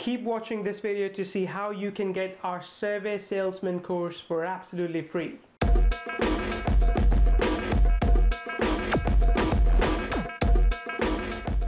Keep watching this video to see how you can get our Survey Salesman course for absolutely free.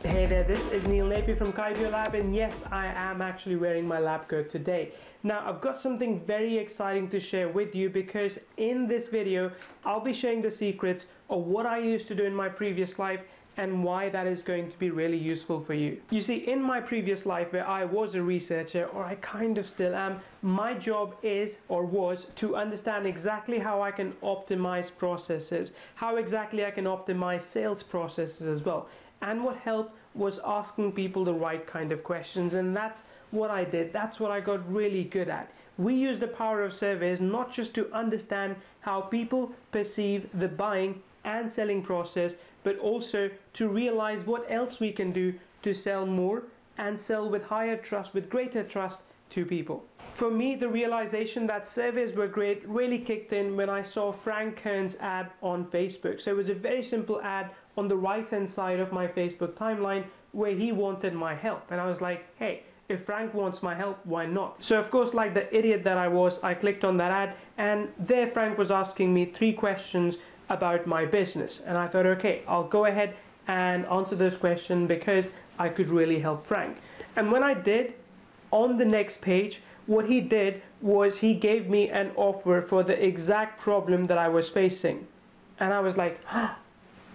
Hey there, this is Neil Napier from Kyvio Lab, and yes, I am actually wearing my lab coat today. Now, I've got something very exciting to share with you, because in this video, I'll be sharing the secrets of what I used to do in my previous life and why that is going to be really useful for you. You see, in my previous life where I was a researcher, or I kind of still am, my job is or was to understand exactly how I can optimize processes, how exactly I can optimize sales processes as well. And what helped was asking people the right kind of questions, and that's what I did. That's what I got really good at. We use the power of surveys not just to understand how people perceive the buying and selling process, but also to realize what else we can do to sell more and sell with higher trust, with greater trust to people. For me, the realization that surveys were great really kicked in when I saw Frank Kern's ad on Facebook. So it was a very simple ad on the right hand side of my Facebook timeline where he wanted my help, and I was like, hey, if Frank wants my help, why not? So of course, like the idiot that I was, I clicked on that ad, and there Frank was asking me 3 questions about my business, and I thought, okay, I'll go ahead and answer those questions because I could really help Frank. And when I did, on the next page, what he did was he gave me an offer for the exact problem that I was facing, and I was like,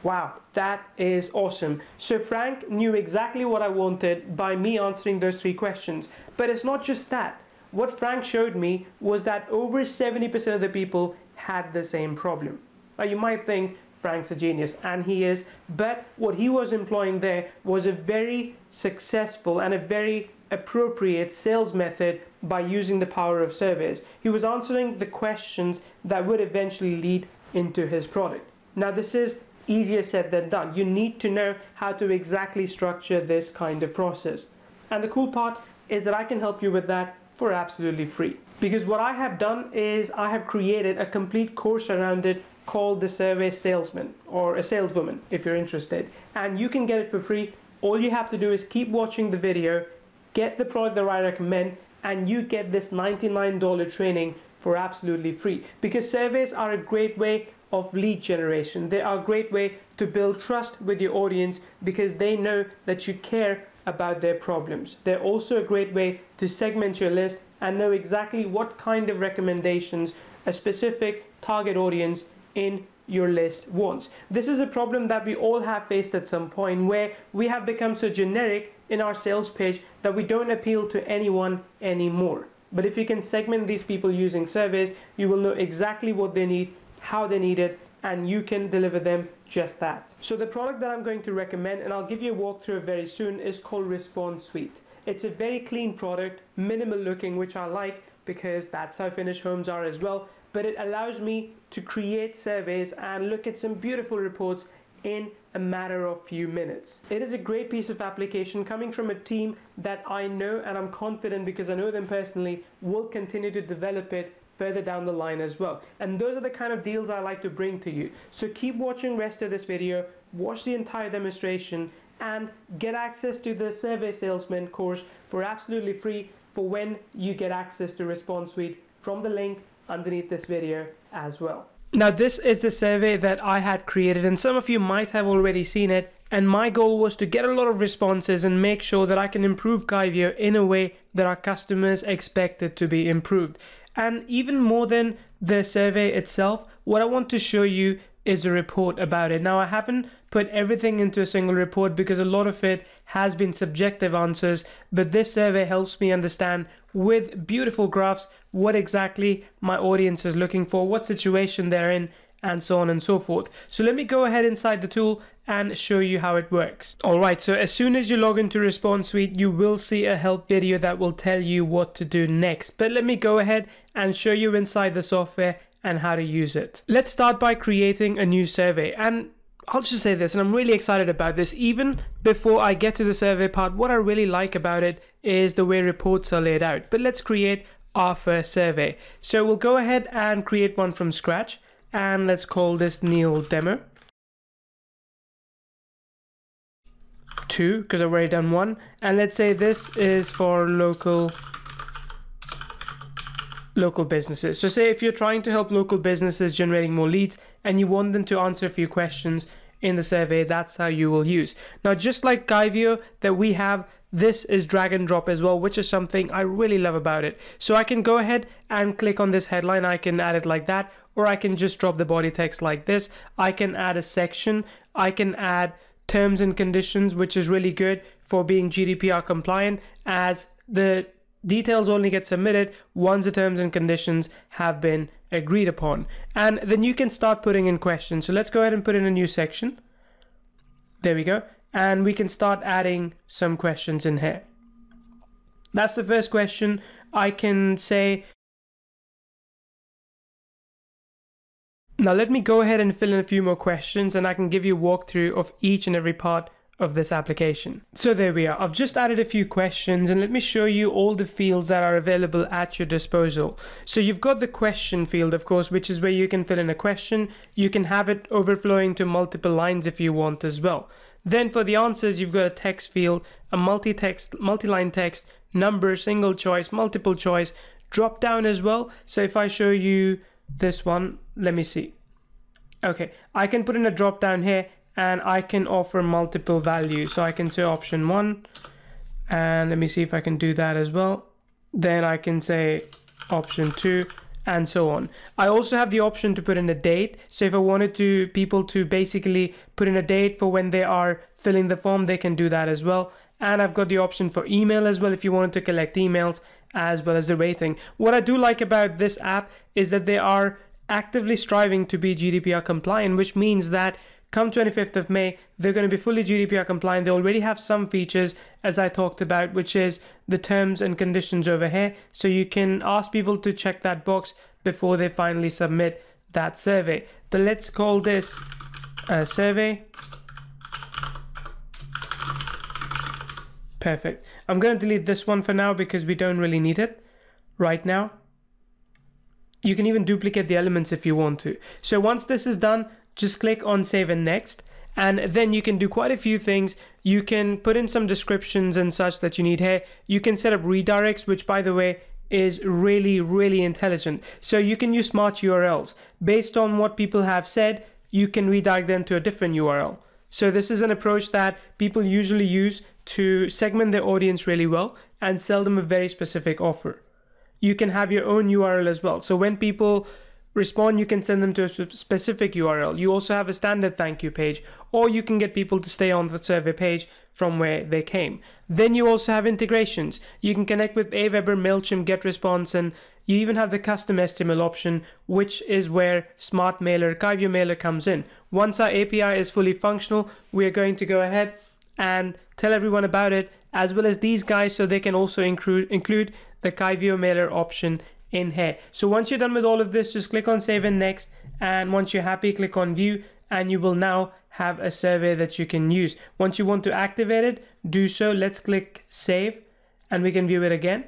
wow, that is awesome. So Frank knew exactly what I wanted by me answering those 3 questions. But it's not just that. What Frank showed me was that over 70% of the people had the same problem. Now you might think Frank's a genius, and he is, but what he was employing there was a very successful and a very appropriate sales method by using the power of surveys. He was answering the questions that would eventually lead into his product. Now this is easier said than done. You need to know how to exactly structure this kind of process. And the cool part is that I can help you with that for absolutely free. Because what I have done is I have created a complete course around it called the Survey Salesman, or a saleswoman if you're interested. And you can get it for free. All you have to do is keep watching the video, get the product that I recommend, and you get this $99 training for absolutely free. Because surveys are a great way of lead generation. They are a great way to build trust with your audience because they know that you care about their problems. They're also a great way to segment your list and know exactly what kind of recommendations a specific target audience in your list wants. This is a problem that we all have faced at some point, where we have become so generic in our sales page that we don't appeal to anyone anymore. But if you can segment these people using surveys, you will know exactly what they need, how they need it, and you can deliver them just that. So the product that I'm going to recommend, and I'll give you a walkthrough very soon, is called Response Suite. It's a very clean product, minimal looking, which I like because that's how finished homes are as well, but it allows me to create surveys and look at some beautiful reports in a matter of few minutes. It is a great piece of application coming from a team that I know, and I'm confident because I know them personally, will continue to develop it further down the line as well. And those are the kind of deals I like to bring to you. So keep watching the rest of this video, watch the entire demonstration, and get access to the Survey Salesman course for absolutely free for when you get access to Response Suite from the link underneath this video as well. Now this is the survey that I had created, and some of you might have already seen it, and my goal was to get a lot of responses and make sure that I can improve Kyvio in a way that our customers expect it to be improved. And even more than the survey itself, what I want to show you is a report about it. Now I haven't put everything into a single report because a lot of it has been subjective answers, but this survey helps me understand with beautiful graphs what exactly my audience is looking for, what situation they're in, and so on and so forth. So let me go ahead inside the tool and show you how it works. Alright, so as soon as you log into Response Suite, you will see a help video that will tell you what to do next. But let me go ahead and show you inside the software and how to use it. Let's start by creating a new survey. And I'll just say this, and I'm really excited about this. Even before I get to the survey part, what I really like about it is the way reports are laid out. But let's create our first survey. So we'll go ahead and create one from scratch, and let's call this Neil Demo. 2 because I've already done 1, and let's say this is for local businesses. So say if you're trying to help local businesses generating more leads and you want them to answer a few questions in the survey, that's how you will use. Now, just like Kyvio that we have, this is drag and drop as well, which is something I really love about it. So I can go ahead and click on this headline, I can add it like that, or I can just drop the body text like this. I can add a section, I can add terms and conditions, which is really good for being GDPR compliant, as the details only get submitted once the terms and conditions have been agreed upon. And then you can start putting in questions. So let's go ahead and put in a new section. There we go. And we can start adding some questions in here. That's the first question. I can say, now let me go ahead and fill in a few more questions, and I can give you a walkthrough of each and every part of this application. So there we are. I've just added a few questions, and let me show you all the fields that are available at your disposal. So you've got the question field, of course, which is where you can fill in a question. You can have it overflowing to multiple lines if you want as well. Then for the answers, you've got a text field, a multi-line text, number, single choice, multiple choice, drop down as well. So if I show you this one, let me see. Okay, I can put in a drop down here, and I can offer multiple values. So I can say option 1, and let me see if I can do that as well. Then I can say option 2, and so on. I also have the option to put in a date. So if I wanted people to basically put in a date for when they are filling the form, they can do that as well. And I've got the option for email as well if you wanted to collect emails, as well as the rating. What I do like about this app is that they are actively striving to be GDPR compliant, which means that come 25th of May, they're going to be fully GDPR compliant. They already have some features, as I talked about, which is the terms and conditions over here. So you can ask people to check that box before they finally submit that survey. But let's call this a survey. Perfect. I'm going to delete this one for now because we don't really need it right now. You can even duplicate the elements if you want to. So once this is done, just click on save and next, and then you can do quite a few things. You can put in some descriptions and such that you need here. You can set up redirects, which by the way is really intelligent. So you can use smart URLs. Based on what people have said, you can redirect them to a different URL. So this is an approach that people usually use to segment their audience really well and sell them a very specific offer. You can have your own URL as well. So when people respond, you can send them to a specific URL. You also have a standard thank you page, or you can get people to stay on the survey page from where they came. Then you also have integrations. You can connect with Aweber, MailChimp, GetResponse, and you even have the custom HTML option, which is where Smart Mailer, Kyvio Mailer comes in. Once our API is fully functional, we're going to go ahead and tell everyone about it, as well as these guys, so they can also include the Kyvio Mailer option in here. So once you're done with all of this, just click on save and next, and once you're happy, click on view, and you will now have a survey that you can use. Once you want to activate it, do so. Let's click save, and we can view it again.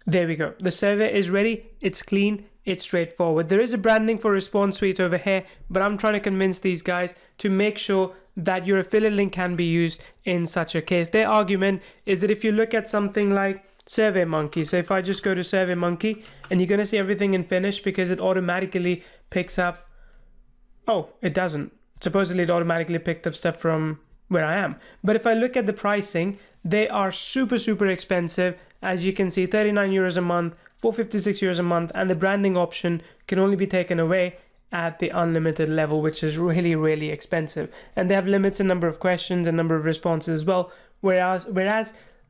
There we go. The survey is ready. It's clean. It's straightforward. There is a branding for Response Suite over here, but I'm trying to convince these guys to make sure that your affiliate link can be used in such a case. Their argument is that if you look at something like SurveyMonkey, so if I just go to SurveyMonkey, and you're going to see everything in Finnish because it automatically picks up, oh, it doesn't. Supposedly it automatically picked up stuff from where I am. But if I look at the pricing, they are super expensive. As you can see, 39 euros a month, 456 euros a month, and the branding option can only be taken away at the unlimited level, which is really expensive. And they have limits in number of questions and number of responses as well, whereas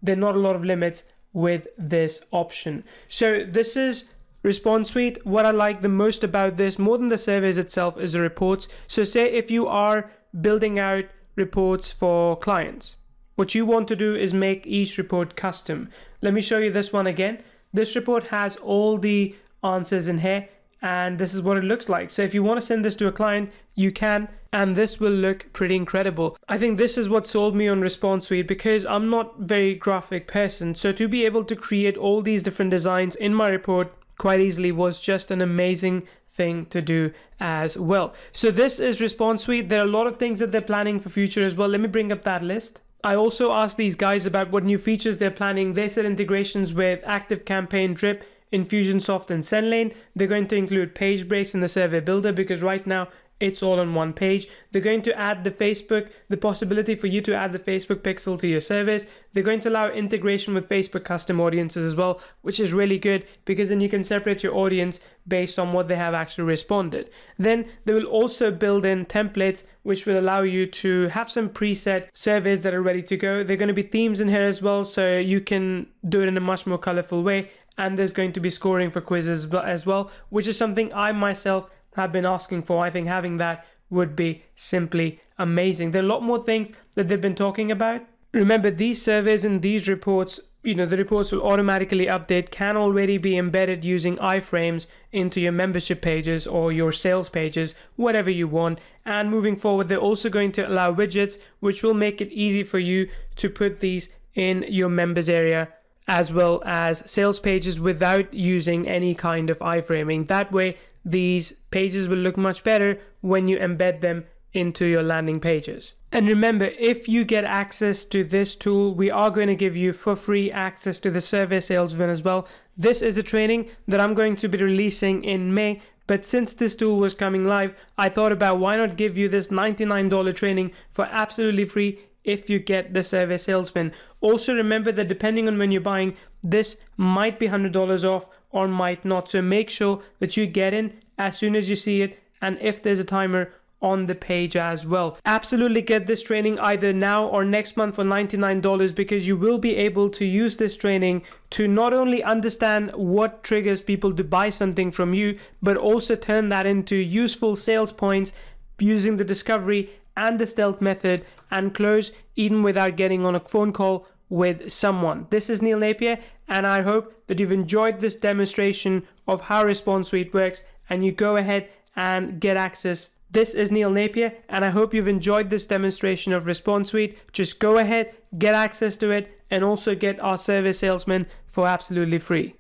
there are not a lot of limits with this option. So this is Response Suite. What I like the most about this, more than the surveys itself, is the reports. So say if you are building out reports for clients, what you want to do is make each report custom. Let me show you this one again. This report has all the answers in here, and this is what it looks like. So if you want to send this to a client, you can, and this will look pretty incredible. I think this is what sold me on Response Suite, because I'm not a very graphic person. So to be able to create all these different designs in my report quite easily was just an amazing thing to do as well. So this is Response Suite. There are a lot of things that they're planning for future as well. Let me bring up that list. I also asked these guys about what new features they're planning. They said integrations with ActiveCampaign, Drip, Infusionsoft and SendLane. They're going to include page breaks in the survey builder because right now it's all on one page. They're going to add the possibility for you to add the Facebook pixel to your surveys. They're going to allow integration with Facebook custom audiences as well, which is really good because then you can separate your audience based on what they have actually responded. Then they will also build in templates which will allow you to have some preset surveys that are ready to go. There are going to be themes in here as well, so you can do it in a much more colorful way. And there's going to be scoring for quizzes as well, which is something I myself have been asking for. I think having that would be simply amazing. There are a lot more things that they've been talking about. Remember, these surveys and these reports, the reports will automatically update, can already be embedded using iframes into your membership pages or your sales pages, whatever you want. And moving forward, they're also going to allow widgets, which will make it easy for you to put these in your members area, as well as sales pages without using any kind of iframing. That way, these pages will look much better when you embed them into your landing pages. And remember, if you get access to this tool, we are going to give you for free access to the Survey Salesman as well. This is a training that I'm going to be releasing in May, but since this tool was coming live, I thought about why not give you this $99 training for absolutely free if you get the Survey Salesman. Also remember that depending on when you're buying, this might be $100 off or might not. So make sure that you get in as soon as you see it, and if there's a timer on the page as well. Absolutely get this training either now or next month for $99 because you will be able to use this training to not only understand what triggers people to buy something from you, but also turn that into useful sales points using the discovery and the stealth method and close even without getting on a phone call with someone. This is Neil Napier, and I hope that you've enjoyed this demonstration of how Response Suite works and you go ahead and get access. This is Neil Napier, and I hope you've enjoyed this demonstration of Response Suite. Just go ahead, get access to it, and also get our Survey Salesman for absolutely free.